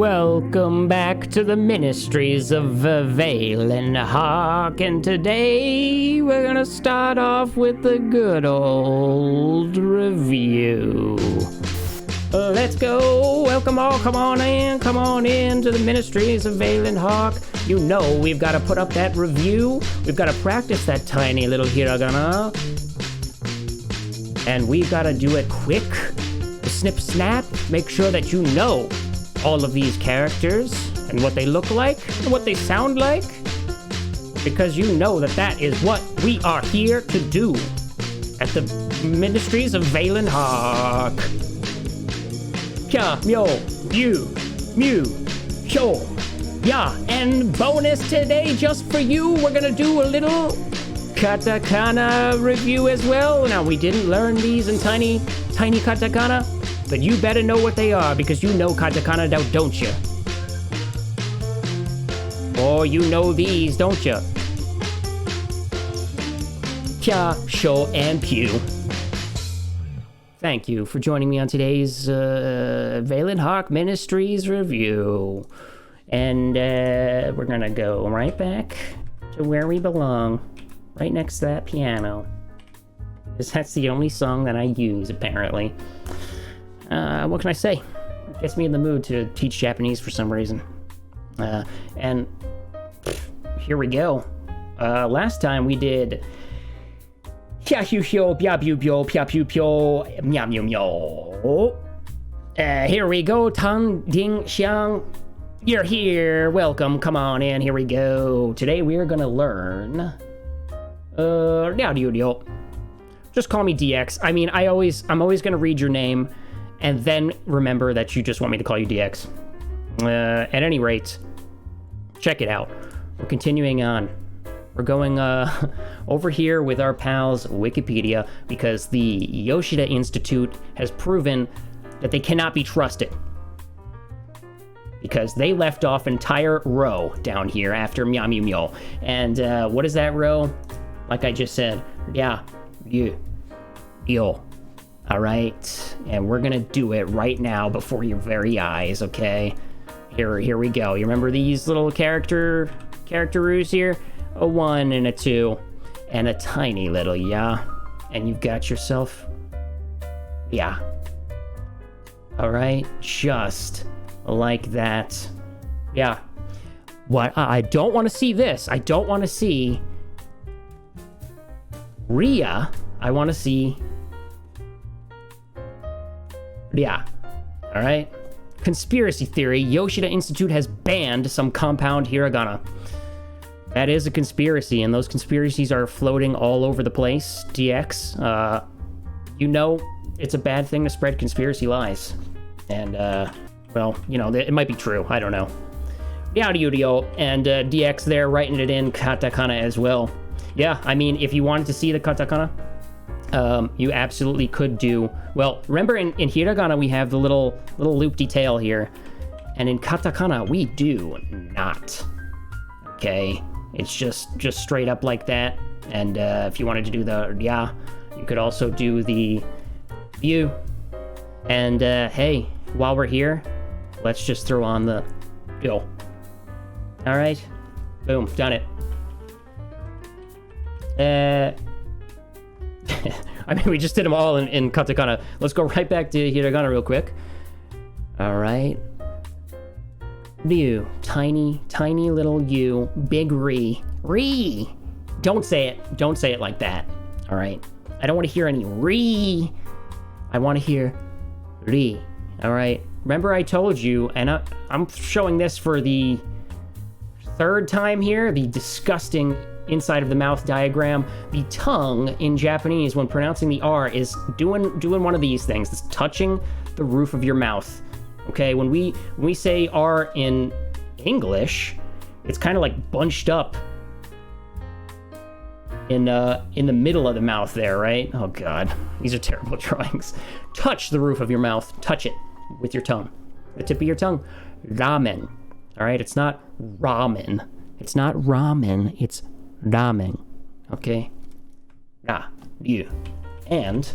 Welcome back to the Ministries of Valen, Harke, and today we're gonna start off with the good old review. Let's go. Welcome all. Come on in to the Ministries of Valen, Harke. You know we've got to put up that review. We've got to practice that tiny little hiragana. And we've got to do it quick. Snip, snap. Make sure that you know all of these characters and what they look like and what they sound like, because you know that is what we are here to do at the Ministries of Valen, Harke. Kya, myo, yu, mu, sho, ya. And bonus today, just for you, we're gonna do a little katakana review as well. Now, we didn't learn these in tiny katakana, but you better know what they are, because you know katakana now, don't you? Or you know these, don't you? Kya, sho, and pyu. Thank you for joining me on today's Valen Harke Ministries review. And we're gonna go right back to where we belong, right next to that piano. Because that's the only song that I use, apparently. What can I say? It gets me in the mood to teach Japanese for some reason. And here we go. Last time we did Here we go, Tan Ding Xiang. You're here. Welcome. Come on in. Here we go. Today we are gonna learn. Just call me DX. I mean, I'm always gonna read your name, and then remember that you just want me to call you DX. At any rate, check it out. We're continuing on. We're going over here with our pals Wikipedia, because the Yoshida Institute has proven that they cannot be trusted, because they left off entire row down here after Myo. And what is that row? Like I just said, yeah, you, yo. All right, and we're gonna do it right now before your very eyes, okay? Here we go. You remember these little characteroos here? A 1 and a 2, and a tiny little ya. And you've got yourself, yeah. All right, just like that. Yeah. What? I don't want to see this. I don't want to see Ria. I want to see, yeah. All right. Conspiracy theory. Yoshida Institute has banned some compound hiragana. That is a conspiracy, and those conspiracies are floating all over the place. DX, you know it's a bad thing to spread conspiracy lies. And, well, you know, it might be true. I don't know. Yaudio, and DX there writing it in katakana as well. Yeah, I mean, if you wanted to see the katakana, you absolutely could do. Well, remember in hiragana we have the little loop tail here, and in katakana we do not. Okay, it's just straight up like that. And if you wanted to do the ya, you could also do the view. And hey, while we're here, let's just throw on the yo. All right, boom, done it. I mean, we just did them all in katakana. Let's go right back to hiragana real quick. All right. Ryu, tiny little U, big Ri. Don't say it like that. All right. I don't want to hear any Ri. I want to hear Ri. All right. Remember I told you, and I'm showing this for the third time here, the disgusting inside of the mouth diagram. The tongue in Japanese, when pronouncing the R, is doing one of these things. It's touching the roof of your mouth. Okay, when we say R in English, it's kind of like bunched up in the middle of the mouth there, right? Oh God, these are terrible drawings. Touch the roof of your mouth. Touch it with your tongue, the tip of your tongue. Ramen. All right, it's not ramen. It's not ramen. It's ramen. Okay. You. And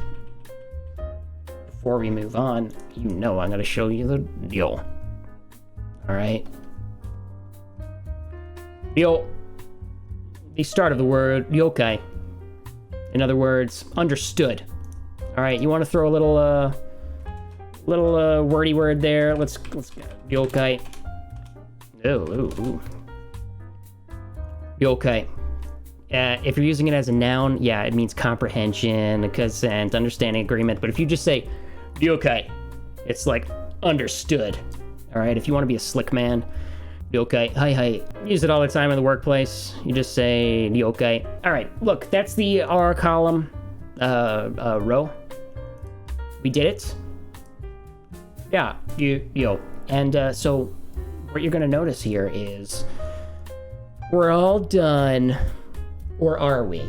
before we move on, you know I'm going to show you the deal. All right. Ryo, the start of the word ryokai. In other words, understood. All right, you want to throw a little wordy word there. Let's ryokai. Ooh. Ryokai. If you're using it as a noun, yeah, it means comprehension, consent, understanding, agreement. But if you just say ryokai, it's like understood. All right, if you want to be a slick man, ryokai, hi. Use it all the time in the workplace. You just say ryokai. All right, look, that's the R column row. We did it. Yeah, yo. And so what you're gonna notice here is we're all done, or are we?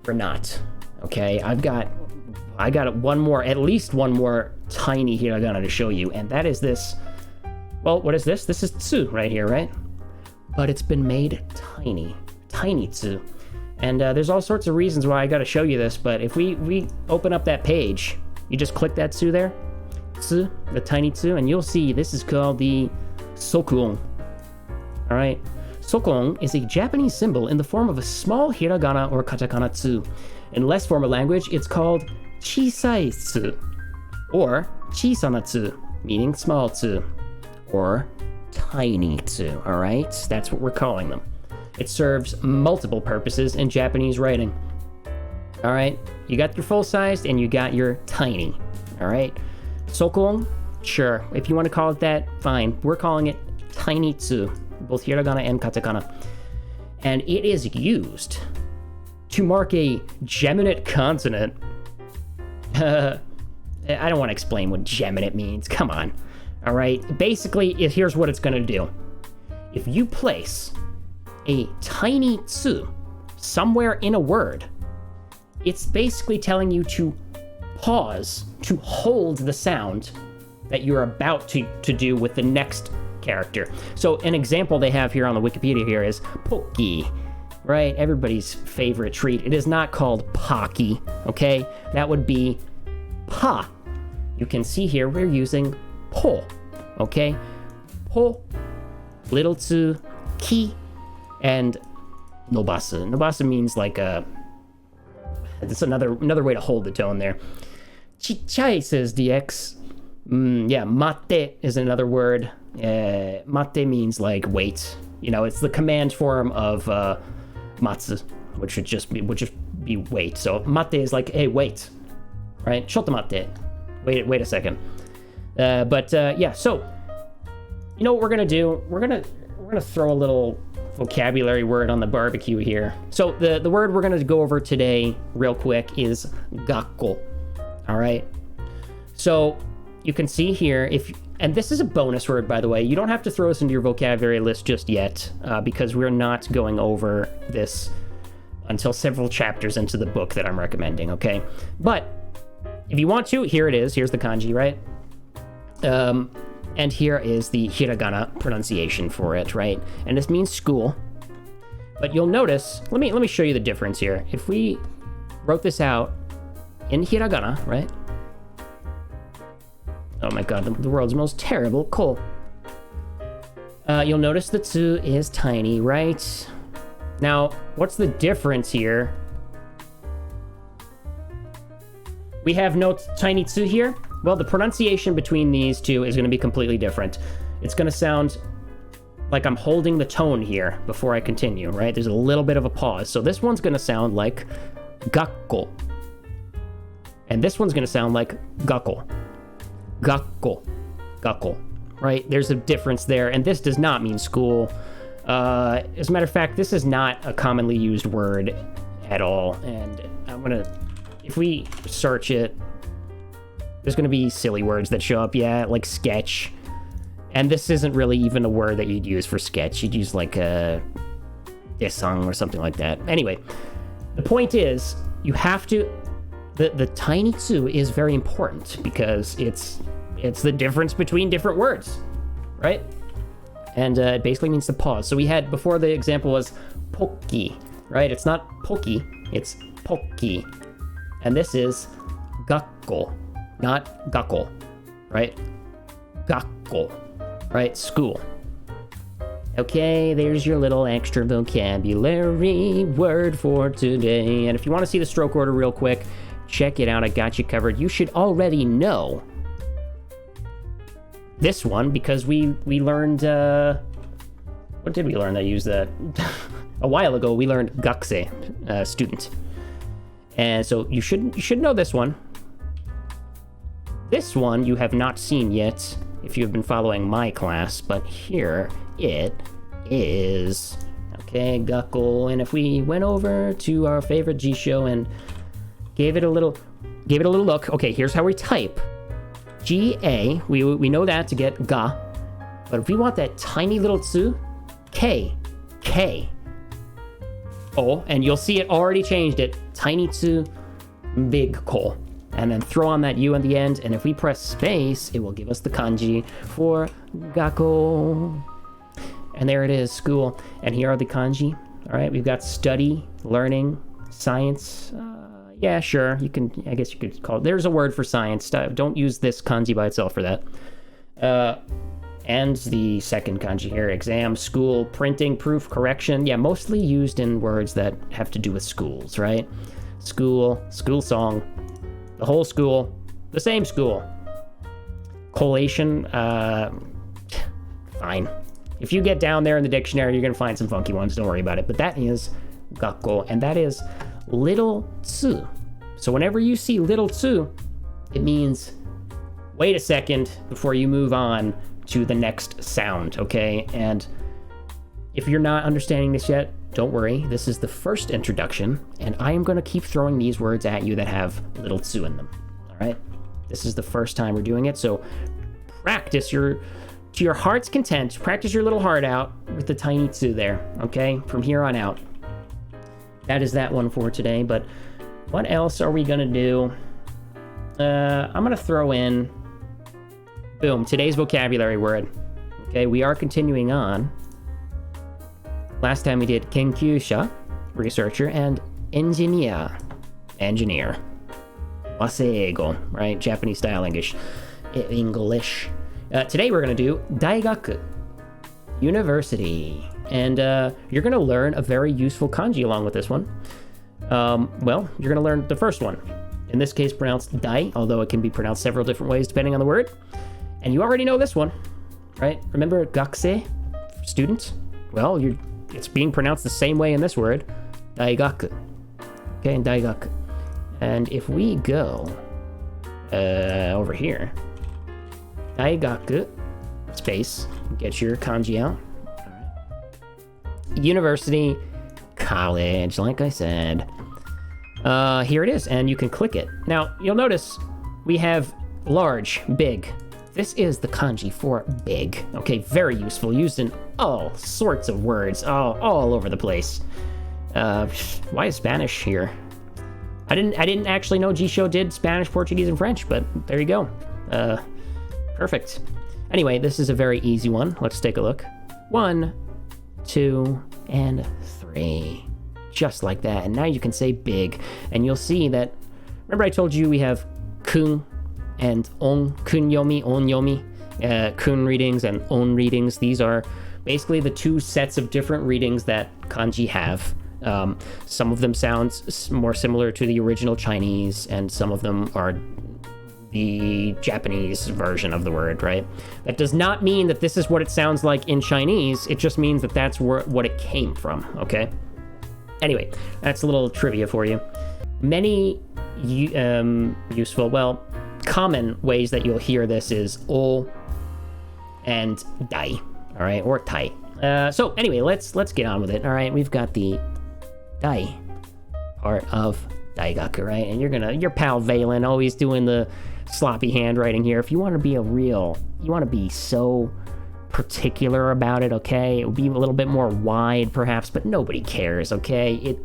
We're not. Okay, I got one more, at least one more tiny hiragana to show you, and that is this. Well, what is this? This is tsu right here, right? But it's been made tiny tsu. And there's all sorts of reasons why I gotta show you this, but if we open up that page, you just click that tsu there, tsu, the tiny tsu, and you'll see this is called the sokon. All right, sokon is a Japanese symbol in the form of a small hiragana or katakana tsu. In less formal language, it's called chisai tsu, or chisana tsu, meaning small tsu, or tiny tsu, all right? That's what we're calling them. It serves multiple purposes in Japanese writing. All right, you got your full-sized and you got your tiny, all right? Sokon, sure, if you want to call it that, fine. We're calling it tiny tsu, both hiragana and katakana. And it is used to mark a geminate consonant. I don't want to explain what geminate means, come on. All right, basically, here's what it's gonna do. If you place a tiny tsu somewhere in a word, it's basically telling you to pause, to hold the sound that you're about to do with the next character. So an example they have here on the Wikipedia here is poki, right? Everybody's favorite treat. It is not called pocky, okay? That would be pa. You can see here we're using po, okay? Po, little tsu, ki, and nobasu. Nobasu means like it's another way to hold the tone there. Chichai, says DX. Yeah, mate is another word. Mate means like wait. You know, it's the command form of matsu, which would just be wait. So mate is like, hey, wait, right? Shotto mate. Wait a second. Yeah, so you know what we're gonna do? We're gonna throw a little vocabulary word on the barbecue here. So the word we're gonna go over today real quick is gakkou. All right. So you can see here, and this is a bonus word, by the way. You don't have to throw this into your vocabulary list just yet, because we're not going over this until several chapters into the book that I'm recommending, okay? But if you want to, here it is. Here's the kanji, right? And here is the hiragana pronunciation for it, right? And this means school. But you'll notice, let me show you the difference here. If we wrote this out in hiragana, right? Oh my god, the world's most terrible ko. You'll notice the tsu is tiny, right? Now, what's the difference here? We have no tiny tsu here. Well, the pronunciation between these two is going to be completely different. It's going to sound like I'm holding the tone here before I continue, right? There's a little bit of a pause. So this one's going to sound like gakkou. And this one's going to sound like gakkou. Gakkou, right? There's a difference there. And this does not mean school. As a matter of fact, this is not a commonly used word at all. And I'm going to, if we search it, there's going to be silly words that show up, yeah, like sketch. And this isn't really even a word that you'd use for sketch. You'd use like a desang or something like that. Anyway, the point is, you have to, the tiny tsu is very important because it's the difference between different words, right? And it basically means to pause. So we had, before the example was poki, right? It's not poki, it's poki. And this is gakkou. Not gakkou, right? Gakkou, right? School. Okay, there's your little extra vocabulary word for today. And if you want to see the stroke order real quick, check it out. I got you covered. You should already know this one because we learned, what did we learn that used that? A while ago, we learned gakkou, student. And so you should know this one. This one you have not seen yet if you have been following my class, but here it is. Okay, gakkou. And if we went over to our favorite Jisho and gave it a little look. Okay, here's how we type. G-A, we know that to get ga. But if we want that tiny little tsu, K. Oh, and you'll see it already changed it. Tiny tsu, big ko. And then throw on that U at the end, and if we press space, it will give us the kanji for gakkou. And there it is, school. And here are the kanji. All right, we've got study, learning, science. Yeah, sure, I guess you could call it. There's a word for science. Don't use this kanji by itself for that. And the second kanji here, exam, school, printing, proof, correction. Yeah, mostly used in words that have to do with schools, right? School song. The whole school, the same school. Collation, fine. If you get down there in the dictionary, you're gonna find some funky ones, don't worry about it. But that is gakkou, and that is little tsu. So whenever you see little tsu, it means wait a second before you move on to the next sound, okay? And if you're not understanding this yet, don't worry, this is the first introduction, and I am going to keep throwing these words at you that have little tsu in them, all right? This is the first time we're doing it, so practice to your heart's content, practice your little heart out with the tiny tsu there, okay? From here on out. That is that one for today, but what else are we going to do? I'm going to throw in, boom, today's vocabulary word. Okay, we are continuing on. Last time we did kenkyusha, researcher, and engineer. Waseego, right? Japanese style English. Today we're going to do daigaku, university. And you're going to learn a very useful kanji along with this one. Well, you're going to learn the first one. In this case, pronounced dai, although it can be pronounced several different ways depending on the word. And you already know this one, right? Remember gakusei, student? Well, it's being pronounced the same way in this word, daigaku. Okay, and daigaku. And if we go over here, daigaku, space, get your kanji out. University, college, like I said. Here it is, and you can click it. Now, you'll notice we have large, big. This is the kanji for big. Okay, very useful, used in all sorts of words, all over the place. Why is Spanish here? I didn't actually know Jisho did Spanish, Portuguese, and French, but there you go. Perfect. Anyway, this is a very easy one. Let's take a look. 1, 2, and 3. Just like that. And now you can say big. And you'll see that, remember I told you we have kun and on, kun yomi, on yomi, kun readings and on readings. These are basically the two sets of different readings that kanji have. Some of them sound more similar to the original Chinese, and some of them are the Japanese version of the word, right? That does not mean that this is what it sounds like in Chinese. It just means that that's what it came from, okay? Anyway, that's a little trivia for you. Many useful, well, common ways that you'll hear this is o and dai, all right, or tai. So anyway, let's get on with it. All right, we've got the dai part of daigaku, right? And your pal Valen always doing the sloppy handwriting here. If you want to be you want to be so particular about it, okay? It would be a little bit more wide, perhaps, but nobody cares, okay?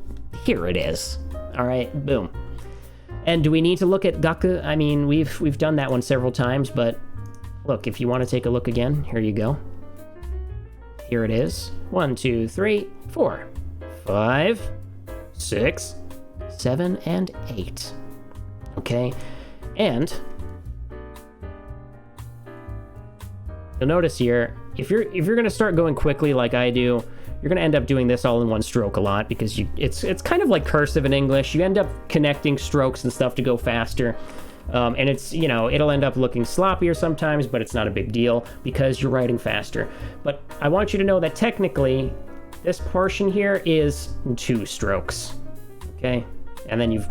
Here it is. All right, boom. And do we need to look at gaku? I mean, we've done that one several times, but look, if you want to take a look again, here you go. Here it is. 1, 2, 3, 4, 5, 6, 7, and 8. Okay, and you'll notice here, if you're gonna start going quickly like I do, you're gonna end up doing this all in one stroke a lot because it's kind of like cursive in English. You end up connecting strokes and stuff to go faster. And it's, it'll end up looking sloppier sometimes, but it's not a big deal because you're writing faster. But I want you to know that technically this portion here is 2 strokes, okay? And then you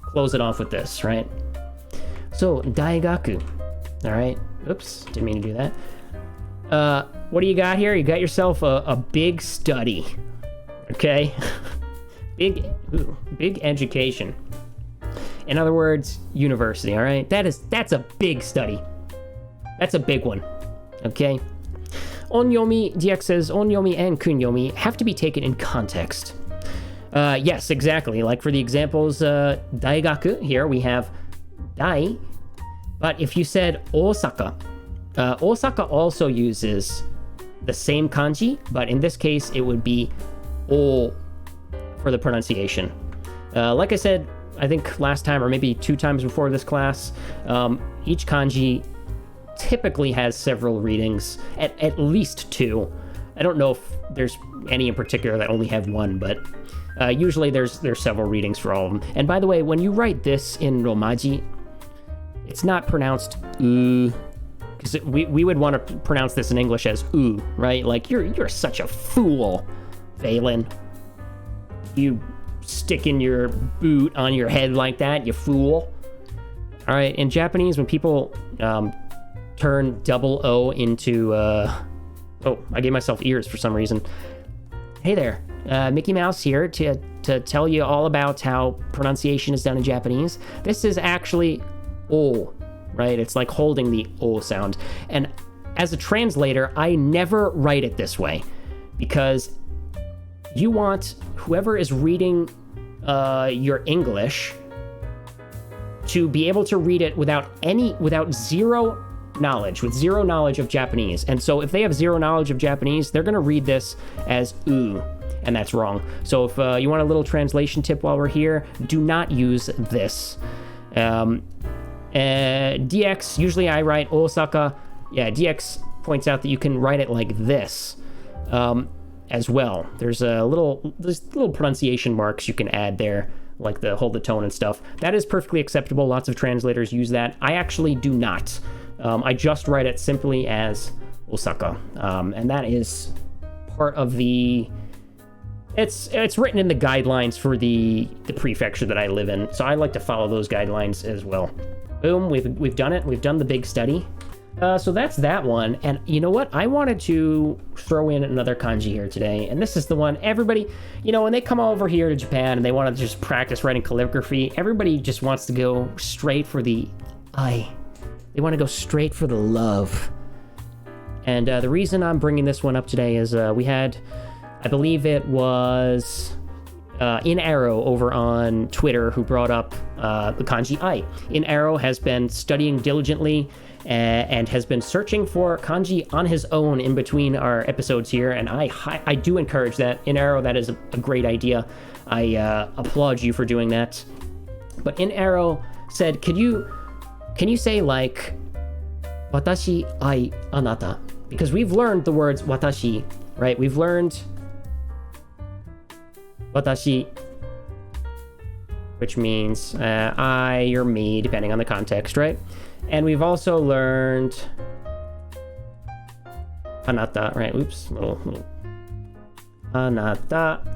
close it off with this, right? So, daigaku, all right? Oops, didn't mean to do that. What do you got here? You got yourself a big study, okay? big education. In other words, university, all right? That's a big study. That's a big one, okay? Onyomi, DX says, onyomi and kunyomi have to be taken in context. Yes, exactly. Like for the examples, daigaku, here we have dai. But if you said Osaka, Osaka also uses the same kanji, but in this case, it would be O for the pronunciation. Like I said, I think last time or maybe 2 times before this class, each kanji typically has several readings, at least 2. I don't know if there's any in particular that only have 1, but usually there's several readings for all of them. And by the way, when you write this in Romaji, it's not pronounced because we would want to pronounce this in English as right? Like you're such a fool, Valen. You sticking your boot on your head like that, you fool. All right, in Japanese, when people turn double O into oh, I gave myself ears for some reason. Hey there, Mickey Mouse here to tell you all about how pronunciation is done in Japanese. This is actually O, right? It's like holding the O sound. And as a translator, I never write it this way because you want whoever is reading your English to be able to read it without zero knowledge of Japanese. And so if they have zero knowledge of Japanese, they're going to read this as and that's wrong. So if you want a little translation tip while we're here, do not use this. DX, usually I write Osaka. Yeah, DX points out that you can write it like this as well. There's little pronunciation marks you can add there, like the hold the tone and stuff. That is perfectly acceptable. Lots of translators use that. I actually do not. I just write it simply as Osaka, and that is part of the. It's written in the guidelines for the prefecture that I live in, so I like to follow those guidelines as well. Boom, we've done it. We've done the big study. So that's that one. And you know what? I wanted to throw in another kanji here today. And this is the one everybody, when they come over here to Japan and they want to just practice writing calligraphy, everybody just wants to go straight for the I. They want to go straight for the love. And the reason I'm bringing this one up today is we had, I believe it was In Arrow over on Twitter who brought up the kanji I. In Arrow has been studying diligently and has been searching for kanji on his own in between our episodes here, and I do encourage that. In Arrow, that is a great idea. I applaud you for doing that. But In Arrow said, can you say like watashi ai anata? Because we've learned the words watashi, right? We've learned watashi, which means I or me, depending on the context, right? And we've also learned anata, right? Oops, little anata,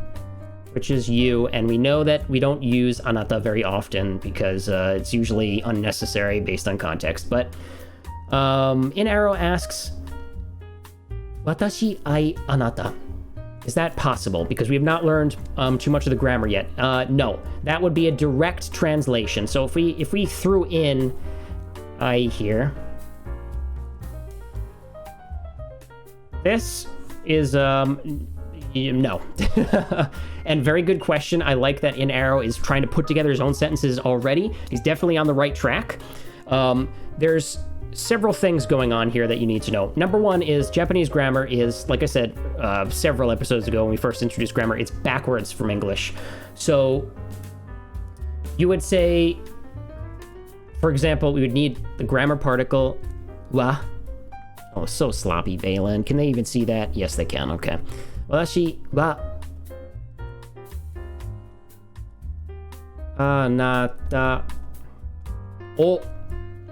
which is you. And we know that we don't use anata very often because it's usually unnecessary based on context. But In Arrow asks, watashi ai anata. Is that possible? Because we have not learned too much of the grammar yet. No, that would be a direct translation. So if we threw in I here, this is no. And very good question. I like that In Arrow is trying to put together his own sentences already. He's definitely on the right track. There's several things going on here that you need to know. Number one is Japanese grammar is, like I said several episodes ago when we first introduced grammar, it's backwards from English. So you would say, for example, we would need the grammar particle wa Oh, so sloppy, Valen. Can they even see that? Yes, they can. Okay. Watashi wa anata o.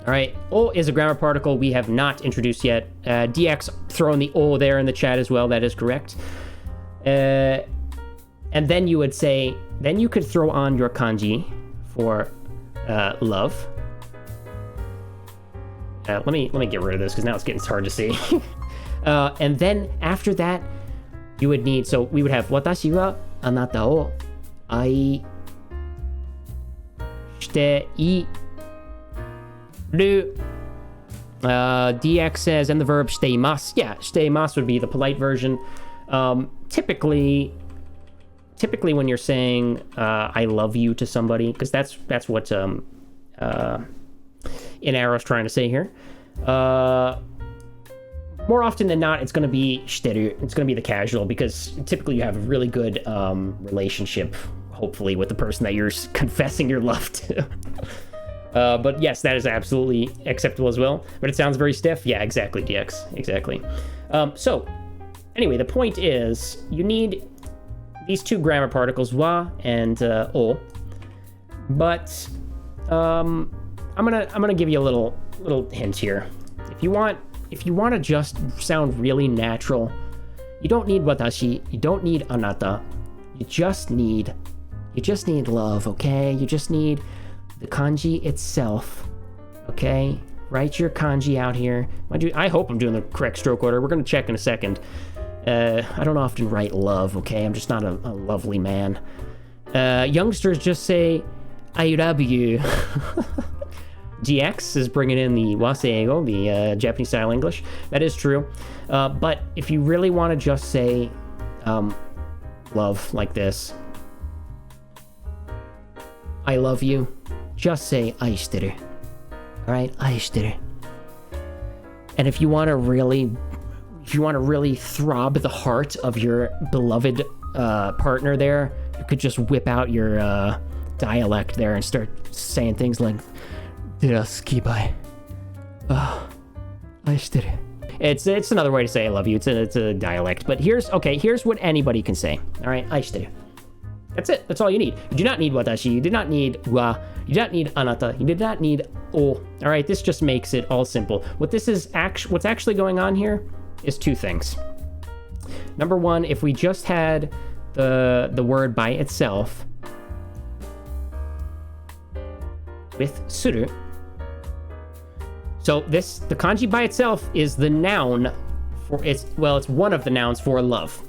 Alright, o is a grammar particle we have not introduced yet. DX throwing the o there in the chat as well. That is correct. And then you would say, then you could throw on your kanji for love. Let me get rid of this because now it's getting hard to see. And then after that, you would need, so we would have watashi wa anata o ai shiteiru. DX says, and the verb shiteimasu. Yeah, shiteimasu would be the polite version. Typically when you're saying I love you to somebody, because that's what in Arrow's trying to say here. More often than not, it's going to be shiteru. It's going to be the casual, because typically you have a really good relationship, hopefully, with the person that you're confessing your love to. But yes, that is absolutely acceptable as well. But it sounds very stiff. Yeah, exactly, DX. Exactly. So, anyway, the point is, you need these two grammar particles, wa and o. But I'm gonna give you a little hint here. If you want to just sound really natural, you don't need watashi, you don't need anata, you just need love, okay? You just need the kanji itself, okay? Write your kanji out here. I hope I'm doing the correct stroke order. We're gonna check in a second. I don't often write love, okay? I'm just not a lovely man. Youngsters just say, I love you. GX is bringing in the waseigo, the Japanese style English. That is true. But if you really want to just say love like this, I love you, just say aishiteru. Alright, aishiteru. And if you want to really throb the heart of your beloved partner there, you could just whip out your dialect there and start saying things like Diraskibai. Aishiteru. It's another way to say I love you. It's a dialect. But here's what anybody can say. Alright, aishiteru. That's it. That's all you need. You do not need watashi. You did not need wa. You did not need anata. You did not need o. Alright, this just makes it all simple. What's actually going on here is two things. Number one, if we just had the word by itself with suru. So the kanji by itself is the noun for it's one of the nouns for love.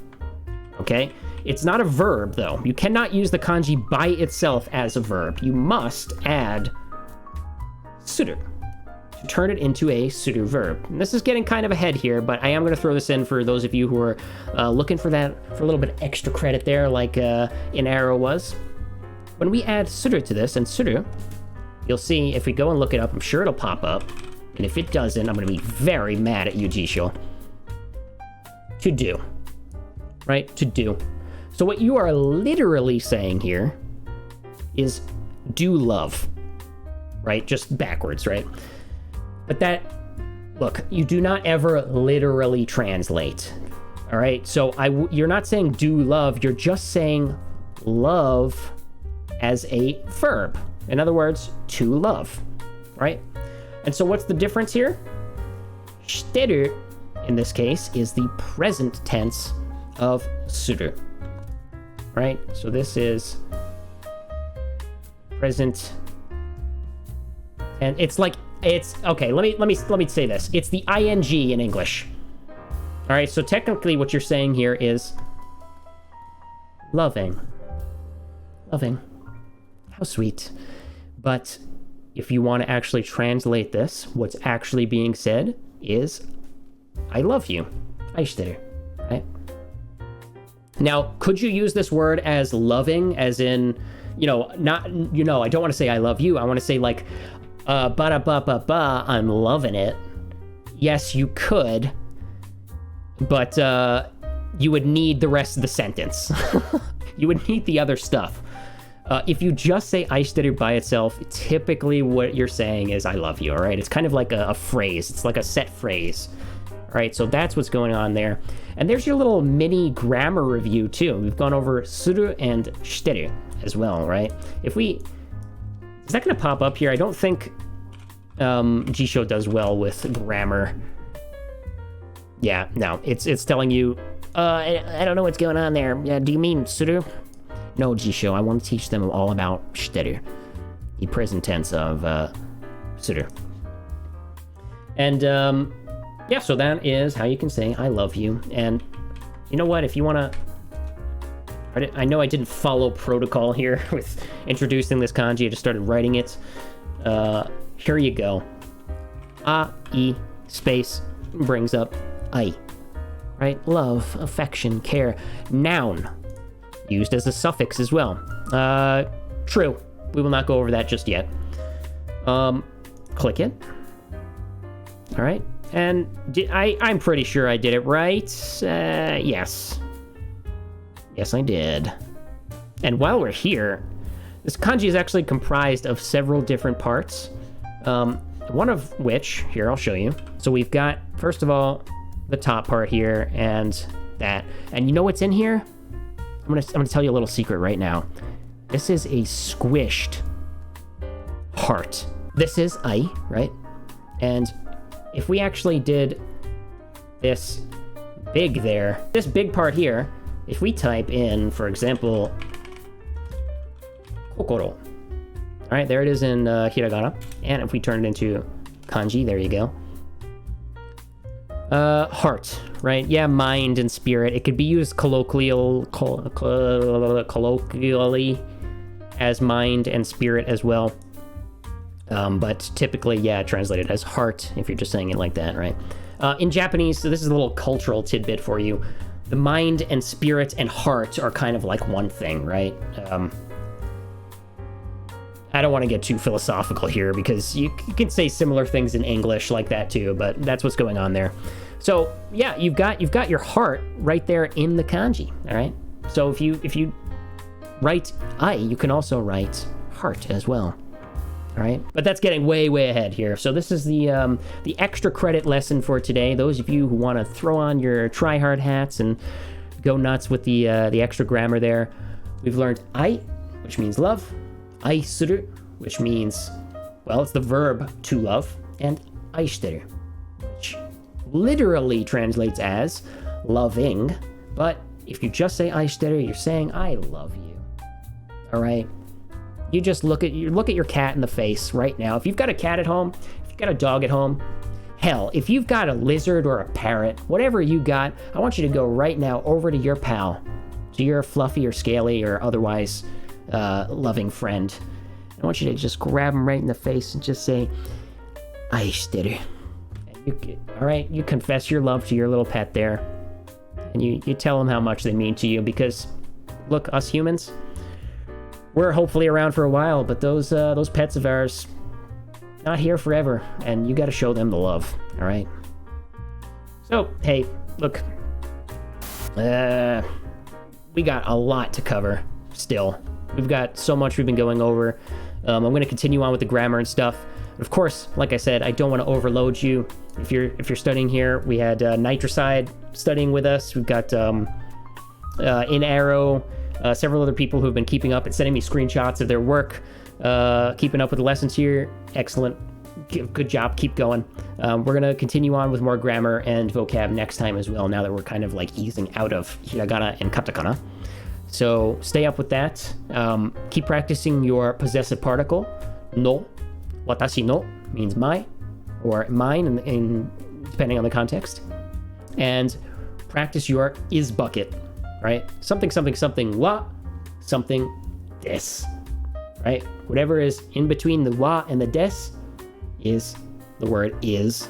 Okay? It's not a verb though. You cannot use the kanji by itself as a verb. You must add suru to turn it into a suru verb. And this is getting kind of ahead here, but I am going to throw this in for those of you who are looking for a little bit extra credit there, like in Arrow was. When we add suru to this, and suru, you'll see if we go and look it up, I'm sure it'll pop up. And if it doesn't, I'm going to be very mad at you, Jisho. To do. Right? To do. So what you are literally saying here is do love. Right? Just backwards, right? But look, you do not ever literally translate. All right? So you're not saying do love, you're just saying love as a verb. In other words, to love, right? And so what's the difference here? Shiteru, in this case, is the present tense of suru, right? So this is present, and it's okay. Let me say this. It's the ing in English. All right. So technically, what you're saying here is loving. How sweet. But if you want to actually translate this, what's actually being said is, I love you. Aishiteru. Right? Now, could you use this word as loving, as in, I don't want to say I love you. I want to say like, ba-da-ba-ba-ba, I'm loving it. Yes, you could, but you would need the rest of the sentence. You would need the other stuff. If you just say aishiteru by itself, typically what you're saying is I love you, all right? It's kind of like a phrase. It's like a set phrase, all All right, so that's what's going on there. And there's your little mini grammar review too. We've gone over suru and shiteru as well, right? Is that gonna pop up here? I don't think Jisho does well with grammar. Yeah, no, it's telling you, I don't know what's going on there. Do you mean suru? No, Jisho, I want to teach them all about shiteru, the present tense of suru. And yeah, so that is how you can say I love you. And you know what, if you want to, I know I didn't follow protocol here with introducing this kanji. I just started writing it. Here you go. A-I space brings up I, right? Love, affection, care. Noun, used as a suffix as well. True. We will not go over that just yet. Click it. All right. And I'm pretty sure I did it right. Yes. Yes, I did. And while we're here, this kanji is actually comprised of several different parts. One of which, here, I'll show you. So we've got, first of all, the top part here and that. And you know what's in here? I'm gonna tell you a little secret right now. This is a squished heart. This is I, right? And if we actually did this big there, this big part here, if we type in, for example, kokoro, all right, there it is in hiragana. And if we turn it into kanji, there you go. Heart, right? Yeah, mind and spirit. It could be used colloquially as mind and spirit as well. But typically, yeah, translated as heart, if you're just saying it like that, right? In Japanese, so this is a little cultural tidbit for you. The mind and spirit and heart are kind of like one thing, right? I don't want to get too philosophical here because you can say similar things in English like that too, but that's what's going on there. So yeah, you've got your heart right there in the kanji, all right? So if you write I, you can also write heart as well. All right, but that's getting way ahead here. So this is the extra credit lesson for today. Those of you who want to throw on your try-hard hats and go nuts with the extra grammar there, we've learned I, which means love, ai suru, which means, well, it's the verb to love, and aishiteru, which literally translates as loving. But if you just say aishiteru, you're saying I love you. All right. You just look at your cat in the face right now. If you've got a cat at home, if you've got a dog at home, hell, if you've got a lizard or a parrot, whatever you got, I want you to go right now over to your pal, to your fluffy or scaly or otherwise loving friend. I want you to just grab him right in the face and just say, aishiteru. All right, you confess your love to your little pet there, and you tell them how much they mean to you, because look, us humans, we're hopefully around for a while, but those pets of ours, not here forever, and you got to show them the love, all right? So, hey, look, we got a lot to cover still. We've got so much we've been going over. I'm going to continue on with the grammar and stuff. Of course, like I said, I don't want to overload you. If you're studying here, we had Nitrocide studying with us. We've got In Arrow, several other people who have been keeping up and sending me screenshots of their work, keeping up with the lessons here. Excellent. Good job. Keep going. We're going to continue on with more grammar and vocab next time as well, now that we're kind of like easing out of hiragana and katakana. So stay up with that. Keep practicing your possessive particle. No. Watashi no means my, or mine, in depending on the context. And practice your is bucket. Right? Something, something, something, wa, something, des. Right? Whatever is in between the wa and the des is the word is,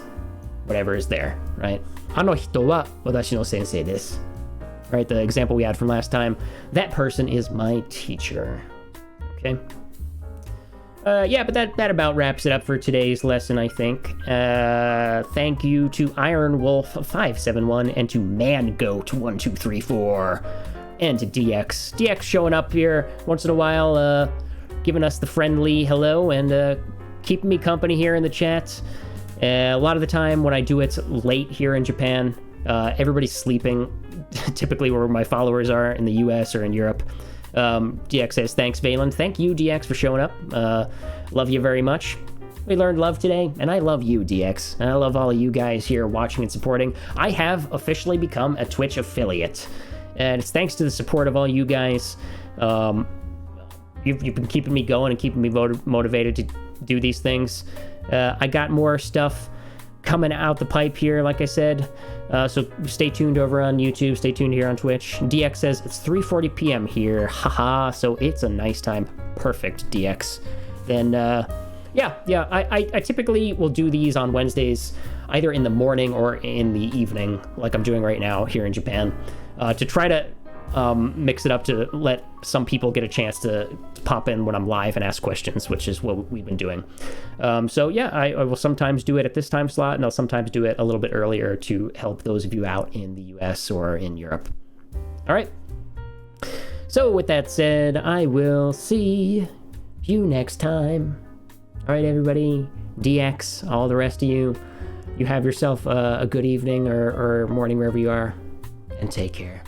whatever is there, right? Ano hito wa watashi no sensei desu. Right? The example we had from last time, that person is my teacher. Okay? Yeah, but that about wraps it up for today's lesson, I think. Thank you to Ironwolf571 and to Mangoat1234 and to DX. DX showing up here once in a while, giving us the friendly hello and keeping me company here in the chat. A lot of the time when I do it late here in Japan, everybody's sleeping, typically where my followers are in the US or in Europe. DX says, thanks, Valen. Thank you, DX, for showing up. Love you very much. We learned love today, and I love you, DX. And I love all of you guys here watching and supporting. I have officially become a Twitch affiliate, and it's thanks to the support of all you guys. You've been keeping me going and keeping me motivated to do these things. I got more stuff coming out the pipe here, like I said. So stay tuned over on YouTube. Stay tuned here on Twitch. DX says it's 3:40 p.m. here. Haha. So it's a nice time. Perfect, DX. Then, I typically will do these on Wednesdays, either in the morning or in the evening, like I'm doing right now here in Japan, to try to mix it up to let some people get a chance to pop in when I'm live and ask questions, which is what we've been doing. I will sometimes do it at this time slot, and I'll sometimes do it a little bit earlier to help those of you out in the US or in Europe. All right. So with that said, I will see you next time. All right, everybody, DX, all the rest of you, you have yourself a good evening or morning wherever you are, and take care.